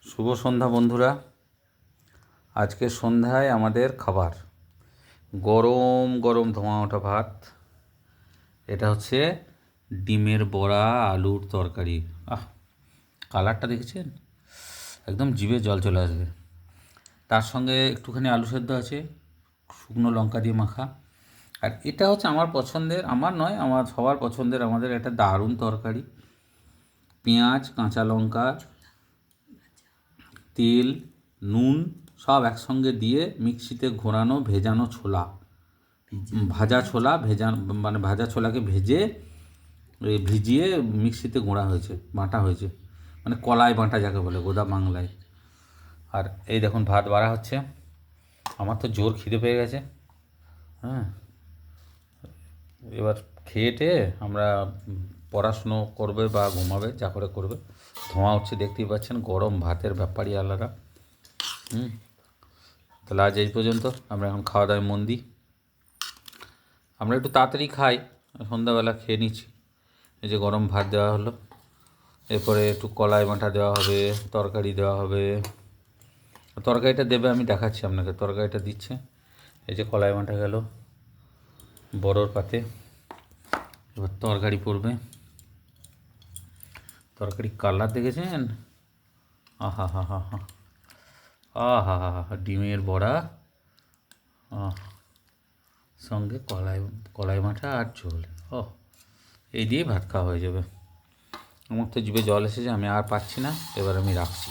শুভ সন্ধ্যা বন্ধুরা। আজকে সন্ধ্যায় আমাদের খাবার গরম গরম ধোঁয়া ওঠা ভাত। এটা হচ্ছে ডিমের বড়া, আলুর তরকারি। কালারটা দেখেছেন? একদম জিভে জল চলে আসবে। তার সঙ্গে একটুখানি আলু সেদ্ধ আছে, শুকনো লঙ্কা দিয়ে মাখা। আর এটা হচ্ছে আমার পছন্দের, আমার নয়, আমার সবার পছন্দের, আমাদের একটা দারুণ তরকারি। পেঁয়াজ, কাঁচা লঙ্কা, তেল, নুন সব একসঙ্গে দিয়ে মিক্সিতে ঘোরানো ভেজানো ছোলা, ভাজা ছোলা, মানে ভাজা ছোলাকে ভিজিয়ে মিক্সিতে গুঁড়া হয়েছে, বাটা হয়েছে, মানে কলাই বাটা যাকে বলে গোদা বাংলায়। আর এই দেখুন ভাত বাড়া হচ্ছে। আমার তো জোর খিদে পেয়ে গেছে। হ্যাঁ, এবার খেয়ে আমরা পড়াশুনো করবে বা ঘুমাবে, যা করে করবে। ধোঁয়া উঠছে দেখতেই পাচ্ছেন, গরম ভাতের ব্যাপারই আলাদা। তাহলে আজ এই পর্যন্ত, আমরা এখন খাওয়া দাওয়ায় মন দিই। আমরা একটু তাড়াতাড়ি খাই, সন্ধ্যাবেলা খেয়ে নিচ্ছি। এই যে গরম ভাত দেওয়া হলো, এরপরে একটু কলাই বাঁটা দেওয়া হবে, তরকারি দেওয়া হবে। তরকারিটা দেবে, আমি দেখাচ্ছি আপনাকে। তরকারিটা দিচ্ছে, এই যে কলাই বাঁটা গেল বড়োর পাতে, এবার তরকারি পড়বে। তরকারি কালার দেখেছেন? আহা হা হা হা, আহা হা হা, ডিমের বড়া, সঙ্গে কলাই মাঠা আর ঝোল। এই দিয়েই ভাত খাওয়া হয়ে যাবে। আমার তো জিভে জল এসেছে, আমি আর পাচ্ছি না, এবার আমি রাখছি।